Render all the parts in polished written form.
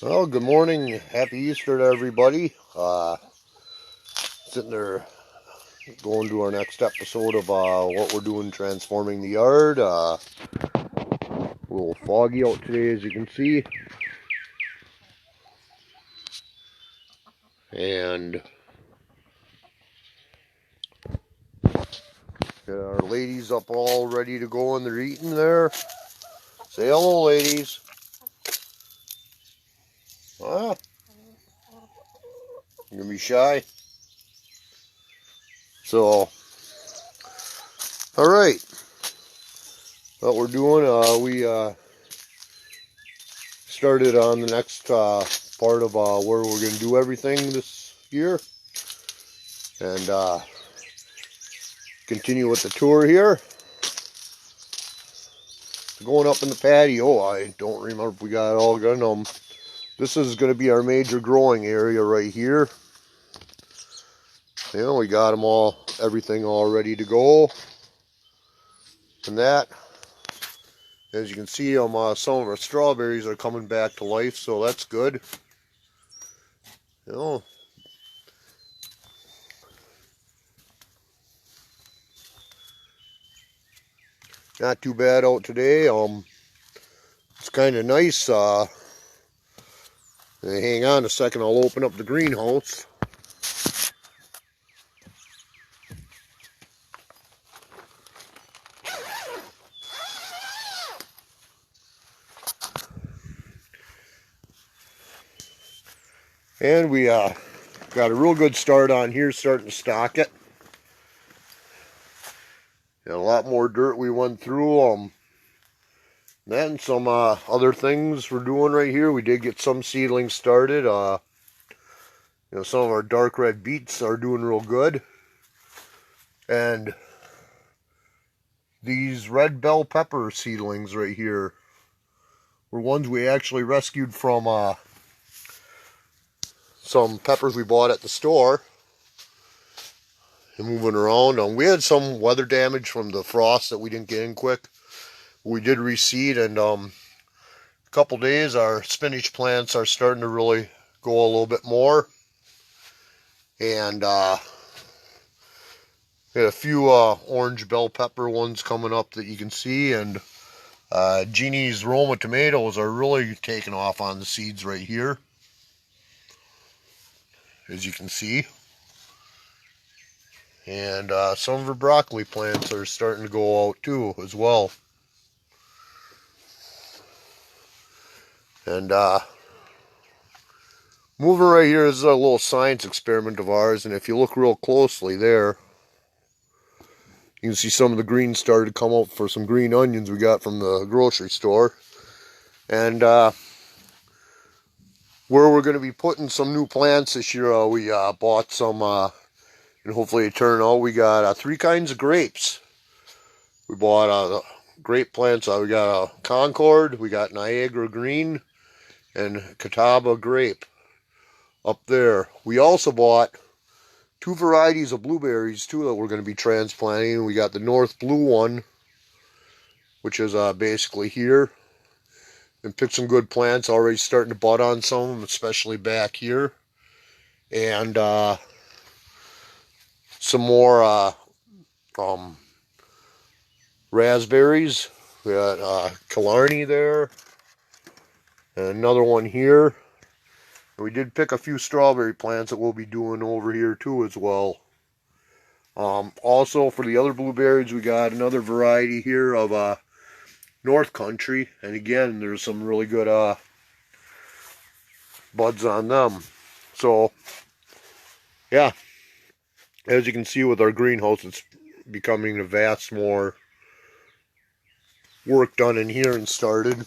Well, good morning. Happy Easter to everybody. Sitting there going to our next episode of what we're doing transforming the yard. A little foggy out today, as you can see. And our ladies up all ready to go and they're eating there. Say hello, ladies. Ah, you gonna be shy? So, all right. What we're doing, we started on the next part of where we're going to do everything this year. And continue with the tour here. Going up in the patio, I don't remember if we got it all done. This is going to be our major growing area right here. You know, we got them all, everything all ready to go. And that, as you can see, some of our strawberries are coming back to life, so that's good. You know, not too bad out today. It's kind of nice. Hang on a second, I'll open up the greenhouse. And we got a real good start on here, starting to stock it. And a lot more dirt we went through. Then some other things we're doing right here. We did get some seedlings started. You know, some of our dark red beets are doing real good. And these red bell pepper seedlings right here were ones we actually rescued from some peppers we bought at the store. And moving around, we had some weather damage from the frost that we didn't get in quick. We did reseed, and a couple days our spinach plants are starting to really go a little bit more. And we had a few orange bell pepper ones coming up that you can see, and Jeannie's Roma tomatoes are really taking off on the seeds right here, as you can see. And some of her broccoli plants are starting to go out too as well. And moving right here is a little science experiment of ours, and if you look real closely there, you can see some of the greens started to come out for some green onions we got from the grocery store. And where we're going to be putting some new plants this year, we bought some, and hopefully they turn out. We got 3 kinds of grapes. We bought grape plants. We got a Concord, we got Niagara Green, and Catawba Grape up there. We also bought 2 varieties of blueberries too that we're going to be transplanting. We got the North Blue one, which is basically here, and picked some good plants. Already starting to bud on some of them, especially back here. And some more raspberries. We got Killarney there, and another one here. And we did pick a few strawberry plants that we'll be doing over here too as well. Also, for the other blueberries, we got another variety here of North Country, and again, there's some really good buds on them. So, yeah, as you can see with our greenhouse, it's becoming a vast more work done in here and started.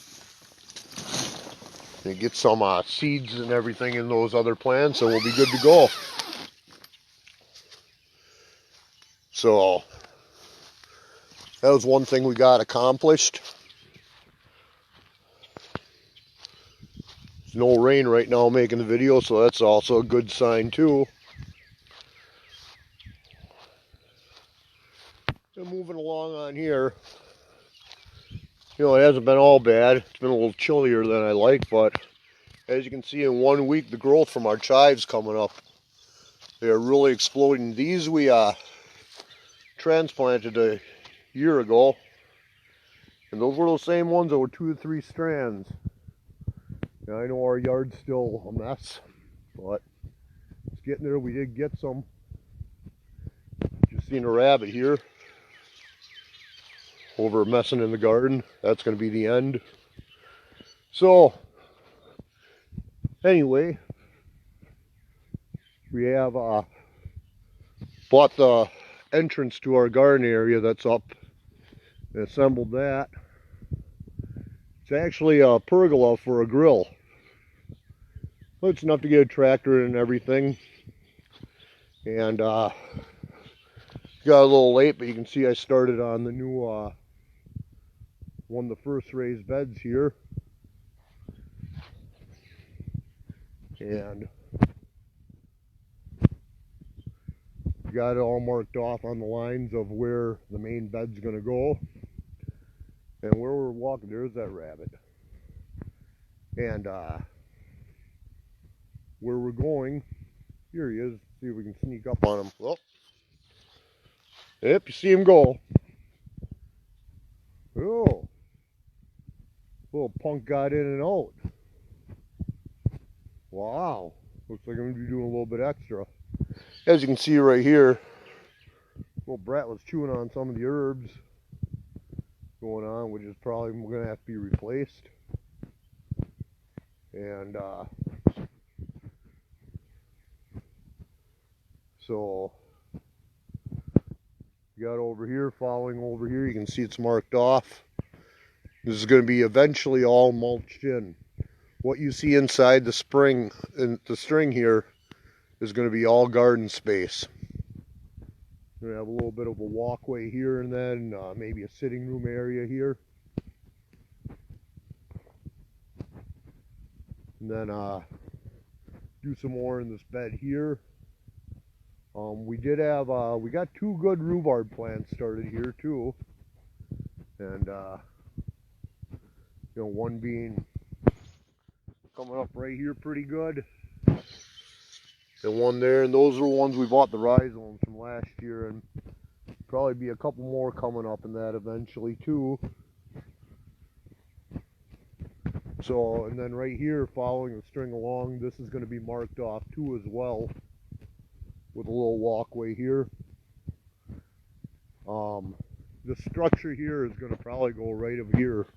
And get some seeds and everything in those other plants, and we'll be good to go. So that was one thing we got accomplished. There's no rain right now making the video, so that's also a good sign too. And moving along on here, you know, it hasn't been all bad. It's been a little chillier than I like, but As you can see, in 1 week, the growth from our chives coming up. They are really exploding. These we transplanted a year ago. And those were those same ones that were 2 to 3 strands. Now, I know our yard's still a mess, but it's getting there. We did get some. Just seen a rabbit here over messing in the garden. That's going to be the end. So, anyway, we have bought the entrance to our garden area that's up and assembled that. It's actually a pergola for a grill. Well, it's enough to get a tractor and everything. And got a little late, but you can see I started on the new one of the first raised beds here. And got it all marked off on the lines of where the main bed's going to go. And where we're walking, there's that rabbit. And where we're going, here he is. See if we can sneak up on him. Well, yep, you see him go. Oh, little punk got in and out. Wow, looks like I'm going to be doing a little bit extra. As you can see right here, little brat was chewing on some of the herbs going on, which is probably going to have to be replaced. And so you got over here, following over here, you can see it's marked off. This is going to be eventually all mulched in. What you see inside the string here is going to be all garden space. We're going to have a little bit of a walkway here, and then maybe a sitting room area here. And then do some more in this bed here. We did have, we got 2 good rhubarb plants started here too. And, you know, one being coming up right here pretty good. And one there, and those are the ones we bought the rhizomes from last year, and probably be a couple more coming up in that eventually too. So, and then right here, following the string along, this is going to be marked off too as well, with a little walkway here. The structure here is going to probably go right over here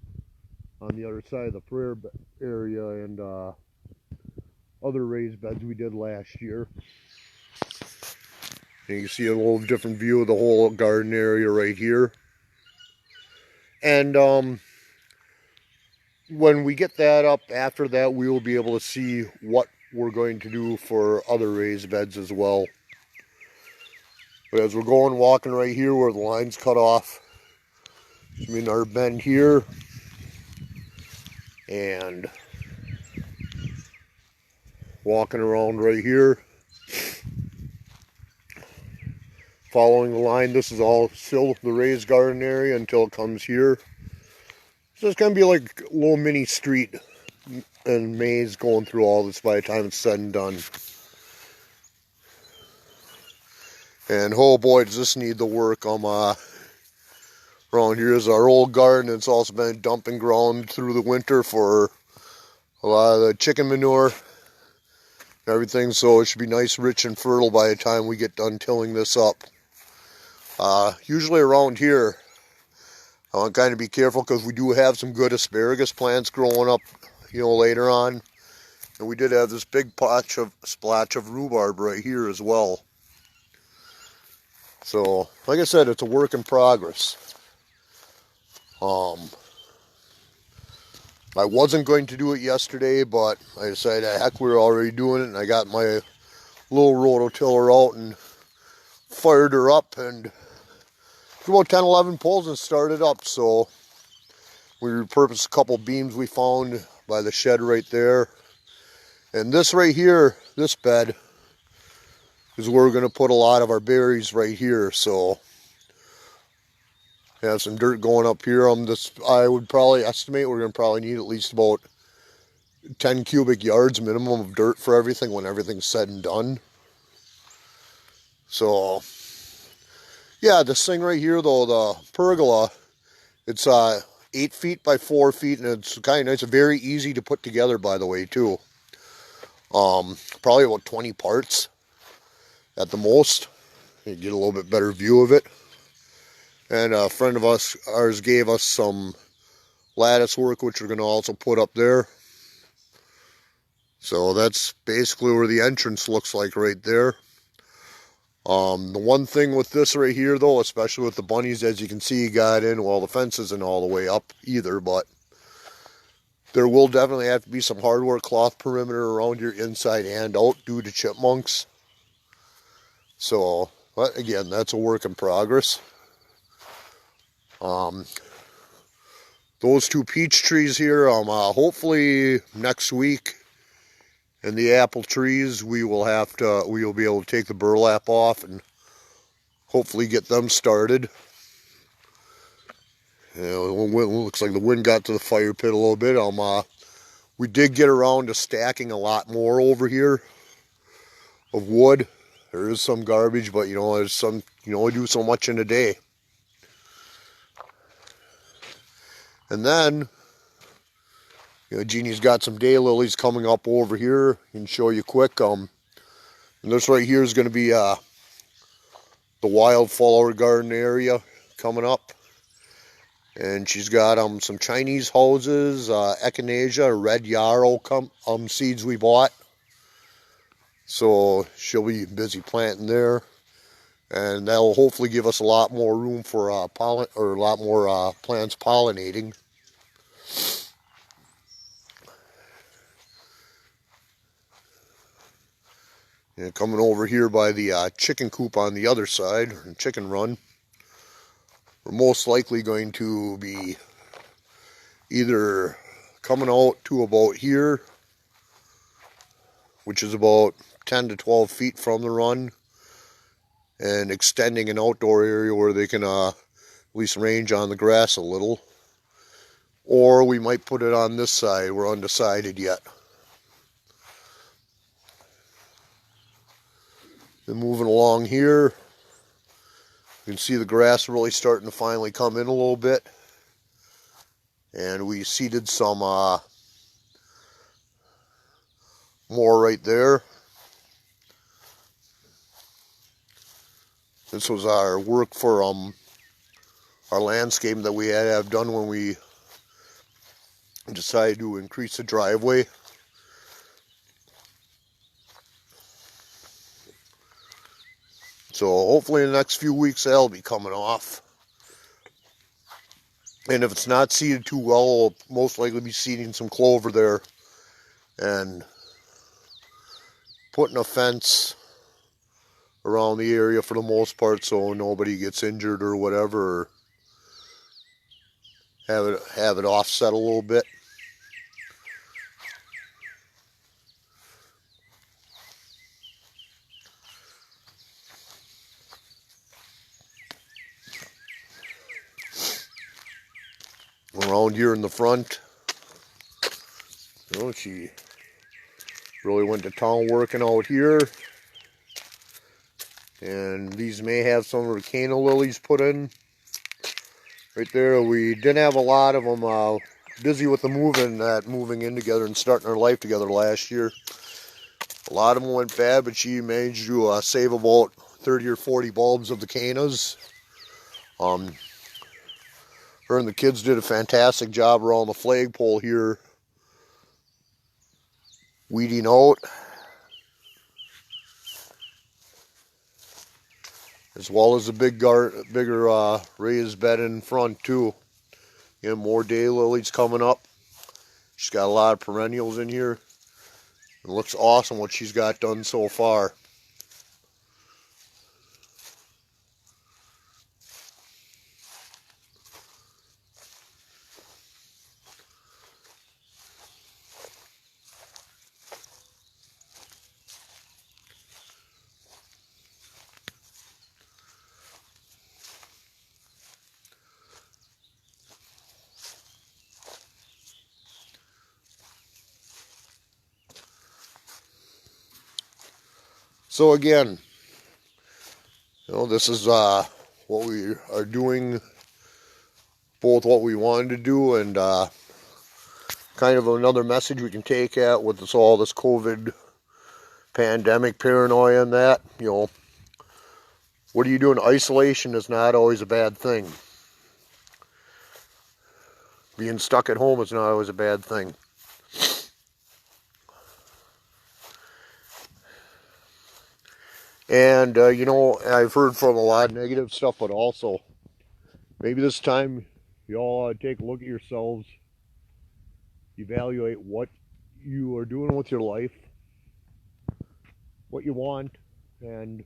on the other side of the prayer area and other raised beds we did last year. And you can see a little different view of the whole garden area right here. And when we get that up, after that we will be able to see what we're going to do for other raised beds as well. But as we're going, walking right here where the line's cut off, I'm in our bend here, and walking around right here, following the line. This is all still the raised garden area until it comes here. So it's going to be like a little mini street and maze going through all this by the time it's said and done. And oh boy, does this need the work. Around here is our old garden. It's also been a dumping ground through the winter for a lot of the chicken manure and everything, so it should be nice, rich, and fertile by the time we get done tilling this up. Usually around here, I want to kind of be careful because we do have some good asparagus plants growing up, you know, later on. And we did have this big splotch of rhubarb right here as well. So, like I said, it's a work in progress. I wasn't going to do it yesterday, but I decided, heck, we were already doing it, and I got my little rototiller out and fired her up, and about 10, 11 pulls and started up. So we repurposed a couple beams we found by the shed right there. And this right here, this bed, is where we're going to put a lot of our berries right here. So have some dirt going up here. I would probably estimate we're going to probably need at least about 10 cubic yards minimum of dirt for everything when everything's said and done. So, yeah, this thing right here, though, the pergola, it's 8 feet by 4 feet, and it's kind of nice. It's very easy to put together, by the way, too. Probably about 20 parts at the most. You get a little bit better view of it. And a friend of ours gave us some lattice work, which we're going to also put up there. So that's basically where the entrance looks like right there. The one thing with this right here, though, especially with the bunnies, as you can see, got in, well, the fence isn't all the way up either, but there will definitely have to be some hardware cloth perimeter around your inside and out due to chipmunks. So, but again, that's a work in progress. Those two peach trees here, hopefully next week, and the apple trees, we will be able to take the burlap off and hopefully get them started. You know, it looks like the wind got to the fire pit a little bit. We did get around to stacking a lot more over here of wood. There is some garbage, but you know, there's some, you can only do so much in a day. And then, you know, Jeannie's got some daylilies coming up over here. I can show you quick. And this right here is going to be the wildflower garden area coming up. And she's got some Chinese houses, echinacea, red yarrow seeds we bought. So she'll be busy planting there. And that'll hopefully give us a lot more room for pollen, or a lot more plants pollinating. And coming over here by the chicken coop on the other side, chicken run, we're most likely going to be either coming out to about here, which is about 10 to 12 feet from the run, and extending an outdoor area where they can at least range on the grass a little. Or we might put it on this side. We're undecided yet. Then moving along here, you can see the grass really starting to finally come in a little bit. And we seeded some more right there. This was our work for our landscaping that we had to have done when we decided to increase the driveway. So hopefully in the next few weeks that'll be coming off. And if it's not seeded too well, we'll most likely be seeding some clover there and putting a fence around the area for the most part so nobody gets injured or whatever, or have it offset a little bit. Around here in the front, you know, she really went to town working out here. And these may have some of the canna lilies put in. Right there, we didn't have a lot of them. Busy with the moving in together and starting our life together last year. A lot of them went bad, but she managed to save about 30 or 40 bulbs of the cannas. Her and the kids did a fantastic job around the flagpole here, weeding out. As well as the bigger raised bed in front too. And more daylilies coming up. She's got a lot of perennials in here. It looks awesome what she's got done so far. So again, this is what we are doing, both what we wanted to do and kind of another message we can take at with all this COVID pandemic paranoia and that. What are you doing? Isolation is not always a bad thing. Being stuck at home is not always a bad thing. And, I've heard from a lot of negative stuff, but also maybe this time you all take a look at yourselves, evaluate what you are doing with your life, what you want, and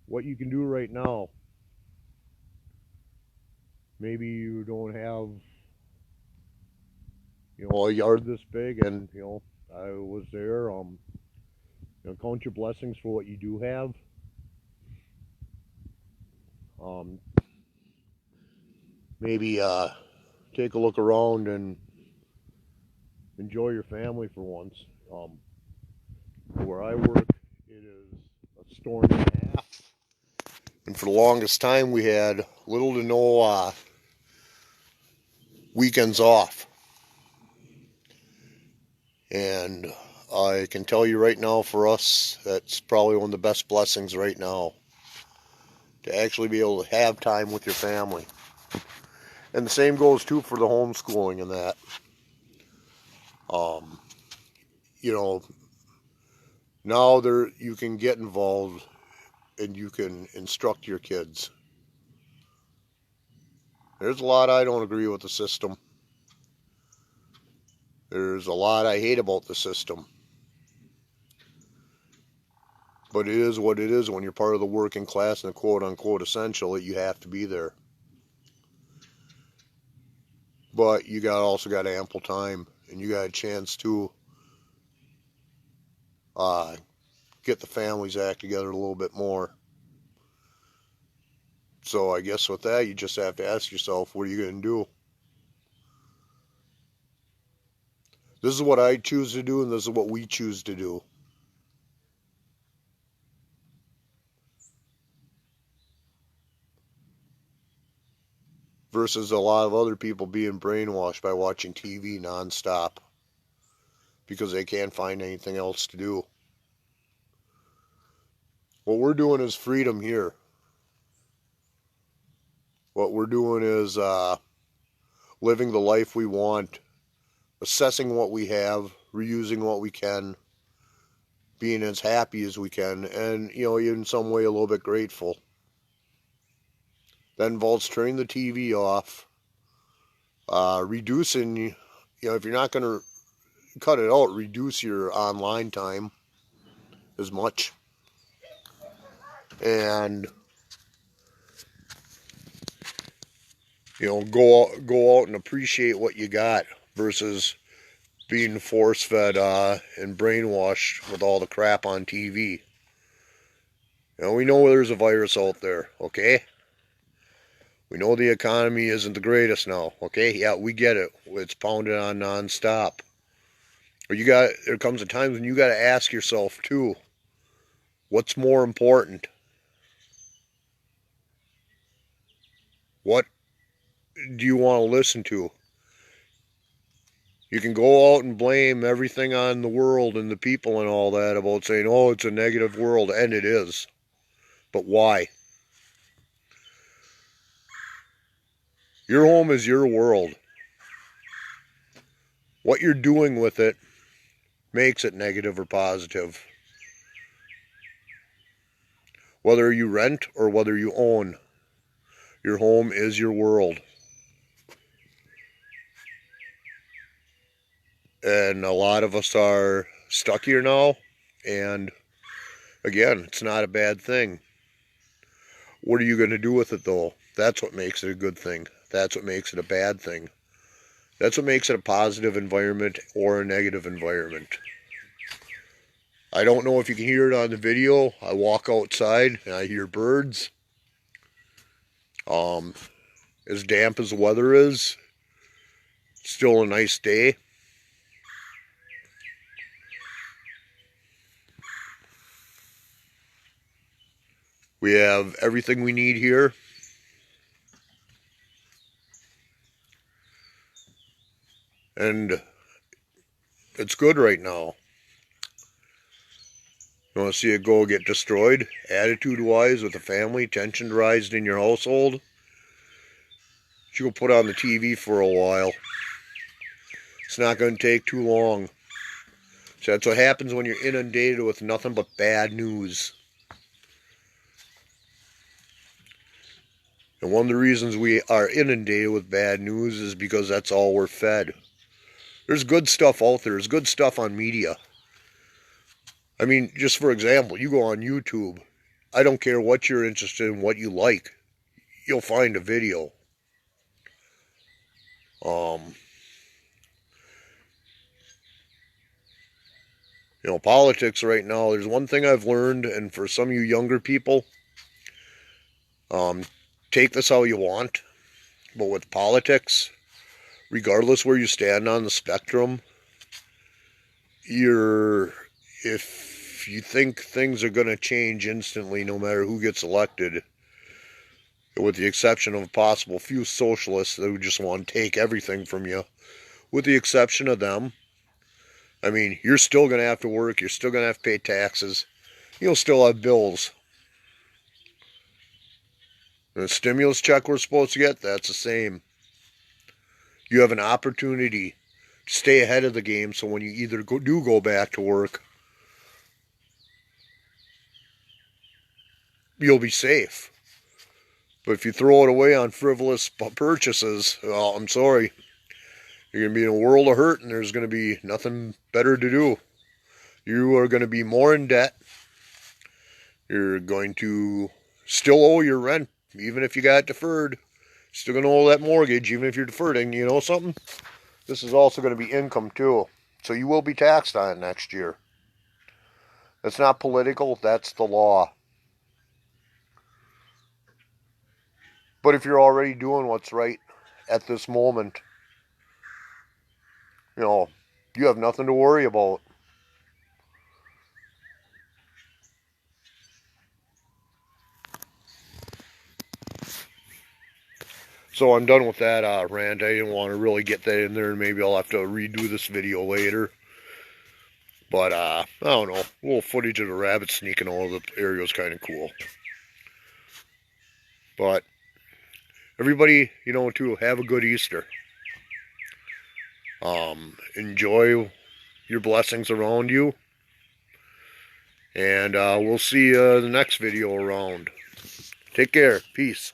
what you can do right now. Maybe you don't have, a yard this big, and, I was there. Count your blessings for what you do have. Maybe take a look around and enjoy your family for once. Where I work, it is a storm and a half. And for the longest time, we had little to no weekends off. And I can tell you right now, for us, that's probably one of the best blessings right now, to actually be able to have time with your family. And the same goes too for the homeschooling and that. Now you can get involved and you can instruct your kids. There's a lot I don't agree with the system. There's a lot I hate about the system. But it is what it is when you're part of the working class and the quote-unquote essential, that you have to be there. But you also got ample time, and you got a chance to get the families act together a little bit more. So I guess with that, you just have to ask yourself, what are you going to do? This is what I choose to do, and this is what we choose to do. Versus a lot of other people being brainwashed by watching TV nonstop because they can't find anything else to do. What we're doing is freedom here. What we're doing is living the life we want, assessing what we have, reusing what we can, being as happy as we can, and, in some way a little bit grateful. That involves turning the TV off, reducing, if you're not going to cut it out, reduce your online time as much. And, go out and appreciate what you got versus being force-fed and brainwashed with all the crap on TV. We know there's a virus out there, okay? We know the economy isn't the greatest now, okay? Yeah, we get it. It's pounded on nonstop. But there comes a time when you got to ask yourself, too, what's more important? What do you want to listen to? You can go out and blame everything on the world and the people and all that about saying, oh, it's a negative world, and it is. But why? Your home is your world. What you're doing with it makes it negative or positive. Whether you rent or whether you own, your home is your world. And a lot of us are stuck here now, and again, it's not a bad thing. What are you going to do with it, though? That's what makes it a good thing. That's what makes it a bad thing. That's what makes it a positive environment or a negative environment. I don't know if you can hear it on the video. I walk outside and I hear birds. As damp as the weather is, still a nice day. We have everything we need here. And it's good right now. You want to see it go get destroyed? Attitude-wise with the family, tension rising in your household? You go put on the TV for a while. It's not going to take too long. So that's what happens when you're inundated with nothing but bad news. And one of the reasons we are inundated with bad news is because that's all we're fed. There's good stuff out there. There's good stuff on media. I mean, just for example, you go on YouTube. I don't care what you're interested in, what you like. You'll find a video. You know, politics right now, there's one thing I've learned, and for some of you younger people, take this how you want, but with politics, regardless where you stand on the spectrum, if you think things are going to change instantly no matter who gets elected, with the exception of a possible few socialists that would just want to take everything from you, with the exception of them, I mean, you're still going to have to work, you're still going to have to pay taxes, you'll still have bills. And the stimulus check we're supposed to get, that's the same. You have an opportunity to stay ahead of the game, so when you either do go back to work, you'll be safe. But if you throw it away on frivolous purchases, well, I'm sorry. You're going to be in a world of hurt, and there's going to be nothing better to do. You are going to be more in debt. You're going to still owe your rent, even if you got it deferred. Still going to owe that mortgage, even if you're deferred. And you know something? This is also going to be income, too. So you will be taxed on it next year. That's not political. That's the law. But if you're already doing what's right at this moment, you know, you have nothing to worry about. So I'm done with that rant. I didn't want to really get that in there, and maybe I'll have to redo this video later. But, I don't know. A little footage of the rabbits sneaking all over the area is kind of cool. But, everybody, you know, too, have a good Easter. Enjoy your blessings around you. And we'll see you the next video around. Take care. Peace.